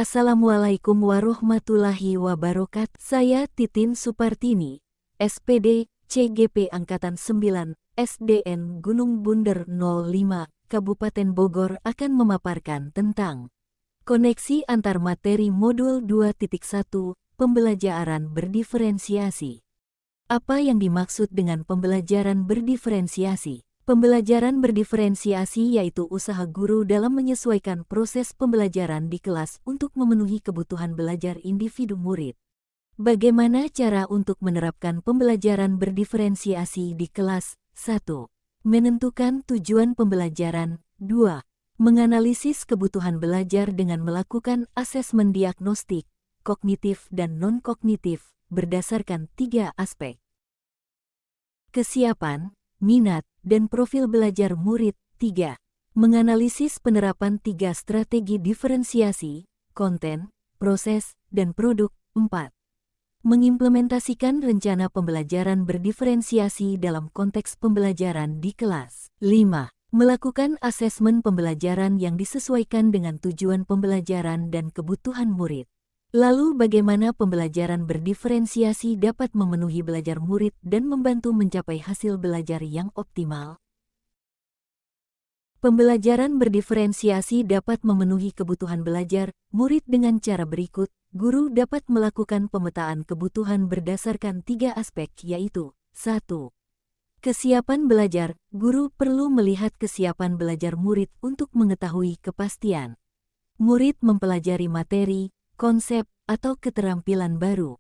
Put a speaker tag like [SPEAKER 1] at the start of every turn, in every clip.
[SPEAKER 1] Assalamualaikum warahmatullahi wabarakatuh. Saya Titin Supartini, SPD, CGP Angkatan 9, SDN Gunung Bunder 05, Kabupaten Bogor akan memaparkan tentang koneksi antar materi modul 2.1, pembelajaran berdiferensiasi. Apa yang dimaksud dengan pembelajaran berdiferensiasi? Pembelajaran berdiferensiasi yaitu usaha guru dalam menyesuaikan proses pembelajaran di kelas untuk memenuhi kebutuhan belajar individu murid. Bagaimana cara untuk menerapkan pembelajaran berdiferensiasi di kelas? 1. Menentukan tujuan pembelajaran. 2. Menganalisis kebutuhan belajar dengan melakukan asesmen diagnostik, kognitif dan non-kognitif, berdasarkan 3 aspek. Kesiapan, minat, dan profil belajar murid. 3. Menganalisis penerapan 3 strategi diferensiasi, konten, proses, dan produk. 4. Mengimplementasikan rencana pembelajaran berdiferensiasi dalam konteks pembelajaran di kelas. 5. Melakukan asesmen pembelajaran yang disesuaikan dengan tujuan pembelajaran dan kebutuhan murid. Lalu bagaimana pembelajaran berdiferensiasi dapat memenuhi belajar murid dan membantu mencapai hasil belajar yang optimal? Pembelajaran berdiferensiasi dapat memenuhi kebutuhan belajar murid dengan cara berikut. Guru dapat melakukan pemetaan kebutuhan berdasarkan 3 aspek yaitu 1. Kesiapan belajar. Guru perlu melihat kesiapan belajar murid untuk mengetahui kepastian murid mempelajari materi, konsep, atau keterampilan baru.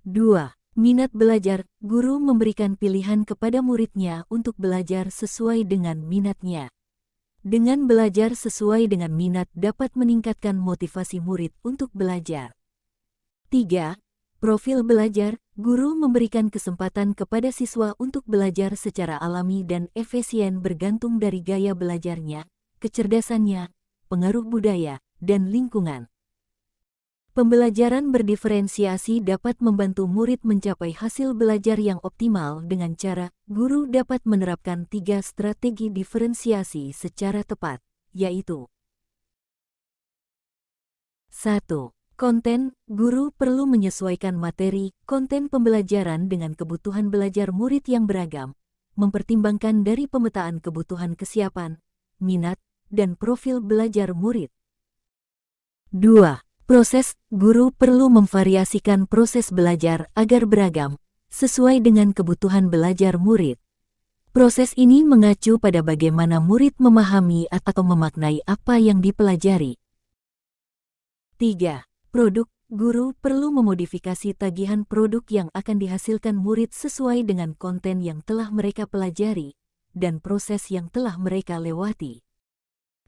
[SPEAKER 1] 2. Minat belajar. Guru memberikan pilihan kepada muridnya untuk belajar sesuai dengan minatnya. Dengan belajar sesuai dengan minat dapat meningkatkan motivasi murid untuk belajar. 3. Profil belajar. Guru memberikan kesempatan kepada siswa untuk belajar secara alami dan efisien bergantung dari gaya belajarnya, kecerdasannya, pengaruh budaya, dan lingkungan. Pembelajaran berdiferensiasi dapat membantu murid mencapai hasil belajar yang optimal dengan cara guru dapat menerapkan 3 strategi diferensiasi secara tepat, yaitu 1. Konten. Guru perlu menyesuaikan materi, konten pembelajaran dengan kebutuhan belajar murid yang beragam, mempertimbangkan dari pemetaan kebutuhan kesiapan, minat, dan profil belajar murid. 2. Proses. Guru perlu memvariasikan proses belajar agar beragam, sesuai dengan kebutuhan belajar murid. Proses ini mengacu pada bagaimana murid memahami atau memaknai apa yang dipelajari. 3. Produk. Guru perlu memodifikasi tagihan produk yang akan dihasilkan murid sesuai dengan konten yang telah mereka pelajari dan proses yang telah mereka lewati.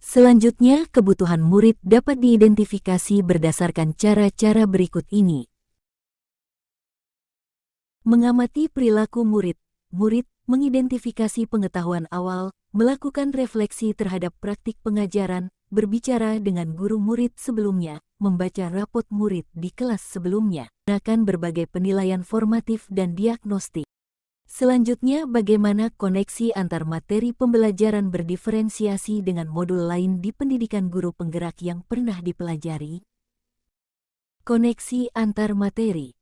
[SPEAKER 1] Selanjutnya, kebutuhan murid dapat diidentifikasi berdasarkan cara-cara berikut ini. Mengamati perilaku murid. Murid mengidentifikasi pengetahuan awal, melakukan refleksi terhadap praktik pengajaran, berbicara dengan guru murid sebelumnya, membaca rapot murid di kelas sebelumnya, menggunakan berbagai penilaian formatif dan diagnostik. Selanjutnya, bagaimana koneksi antar materi pembelajaran berdiferensiasi dengan modul lain di pendidikan guru penggerak yang pernah dipelajari? Koneksi antar materi.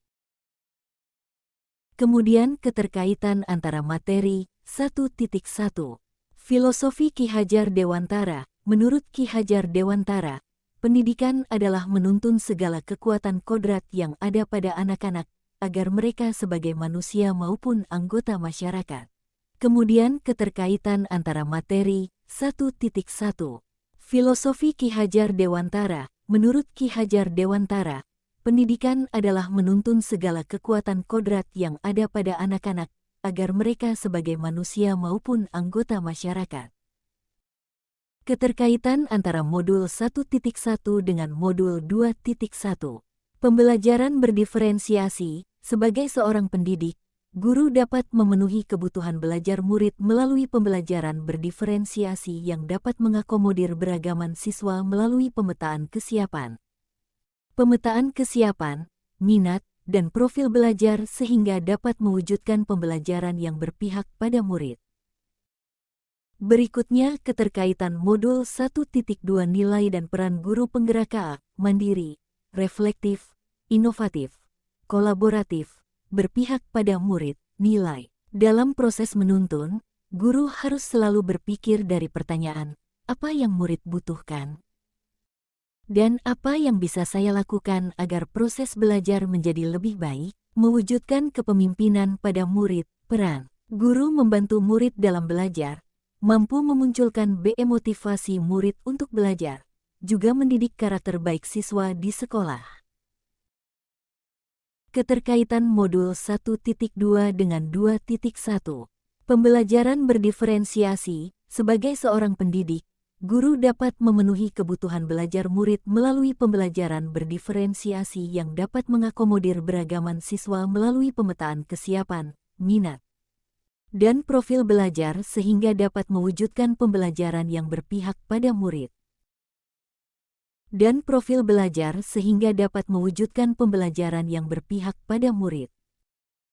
[SPEAKER 1] Kemudian, keterkaitan antara materi. 1.1. Filosofi Ki Hajar Dewantara. Menurut Ki Hajar Dewantara, pendidikan adalah menuntun segala kekuatan kodrat yang ada pada anak-anak, agar mereka sebagai manusia maupun anggota masyarakat. Kemudian keterkaitan antara materi. 1.1. Filosofi Ki Hajar Dewantara. Menurut Ki Hajar Dewantara, pendidikan adalah menuntun segala kekuatan kodrat yang ada pada anak-anak, agar mereka sebagai manusia maupun anggota masyarakat. Keterkaitan antara modul 1.1 dengan modul 2.1. Pembelajaran berdiferensiasi. Sebagai seorang pendidik, guru dapat memenuhi kebutuhan belajar murid melalui pembelajaran berdiferensiasi yang dapat mengakomodir beragaman siswa melalui pemetaan kesiapan, minat, dan profil belajar sehingga dapat mewujudkan pembelajaran yang berpihak pada murid. Berikutnya keterkaitan modul 1.2 nilai dan peran guru penggerak KA, mandiri, reflektif, inovatif, kolaboratif, berpihak pada murid, nilai. Dalam proses menuntun, guru harus selalu berpikir dari pertanyaan, apa yang murid butuhkan? Dan apa yang bisa saya lakukan agar proses belajar menjadi lebih baik? Mewujudkan kepemimpinan pada murid, peran. Guru membantu murid dalam belajar, mampu memunculkan motivasi murid untuk belajar, juga mendidik karakter baik siswa di sekolah. Keterkaitan modul 1.2 dengan 2.1. Pembelajaran berdiferensiasi. Sebagai seorang pendidik, guru dapat memenuhi kebutuhan belajar murid melalui pembelajaran berdiferensiasi yang dapat mengakomodir beragaman siswa melalui pemetaan kesiapan, minat, dan profil belajar sehingga dapat mewujudkan pembelajaran yang berpihak pada murid. Dan profil belajar sehingga dapat mewujudkan pembelajaran yang berpihak pada murid.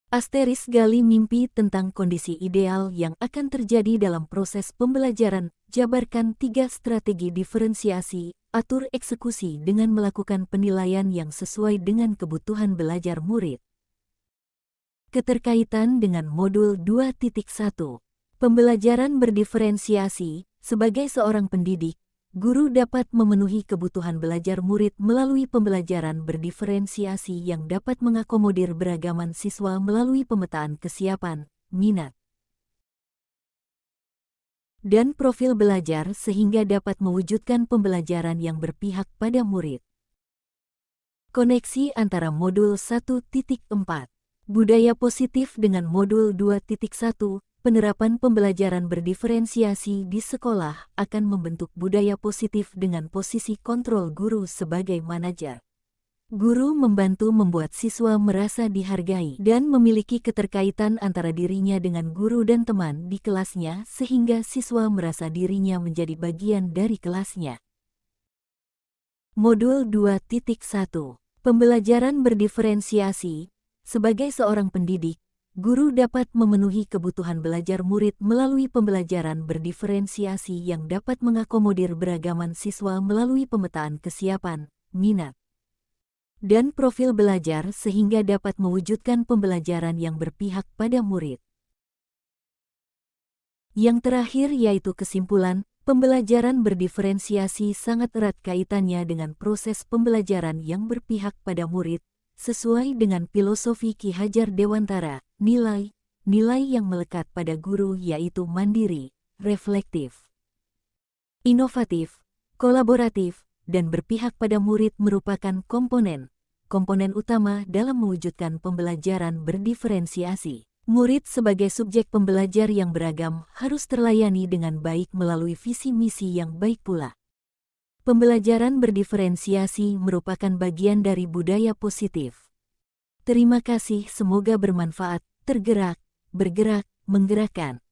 [SPEAKER 1] Asteris gali mimpi tentang kondisi ideal yang akan terjadi dalam proses pembelajaran, jabarkan 3 strategi diferensiasi, atur eksekusi dengan melakukan penilaian yang sesuai dengan kebutuhan belajar murid. Keterkaitan dengan modul 2.1. Pembelajaran berdiferensiasi. Sebagai seorang pendidik, guru dapat memenuhi kebutuhan belajar murid melalui pembelajaran berdiferensiasi yang dapat mengakomodir beragaman siswa melalui pemetaan kesiapan, minat, dan profil belajar sehingga dapat mewujudkan pembelajaran yang berpihak pada murid. Koneksi antara modul 1.4. Budaya positif dengan modul 2.1, penerapan pembelajaran berdiferensiasi di sekolah akan membentuk budaya positif dengan posisi kontrol guru sebagai manajer. Guru membantu membuat siswa merasa dihargai dan memiliki keterkaitan antara dirinya dengan guru dan teman di kelasnya sehingga siswa merasa dirinya menjadi bagian dari kelasnya. Modul 2.1. Pembelajaran berdiferensiasi. Sebagai seorang pendidik, guru dapat memenuhi kebutuhan belajar murid melalui pembelajaran berdiferensiasi yang dapat mengakomodir beragaman siswa melalui pemetaan kesiapan, minat, dan profil belajar sehingga dapat mewujudkan pembelajaran yang berpihak pada murid. Yang terakhir yaitu kesimpulan, pembelajaran berdiferensiasi sangat erat kaitannya dengan proses pembelajaran yang berpihak pada murid, sesuai dengan filosofi Ki Hajar Dewantara. Nilai yang melekat pada guru yaitu mandiri, reflektif, inovatif, kolaboratif, dan berpihak pada murid merupakan komponen utama dalam mewujudkan pembelajaran berdiferensiasi. Murid sebagai subjek pembelajar yang beragam harus terlayani dengan baik melalui visi misi yang baik pula. Pembelajaran berdiferensiasi merupakan bagian dari budaya positif. Terima kasih, semoga bermanfaat. Tergerak, bergerak, menggerakkan.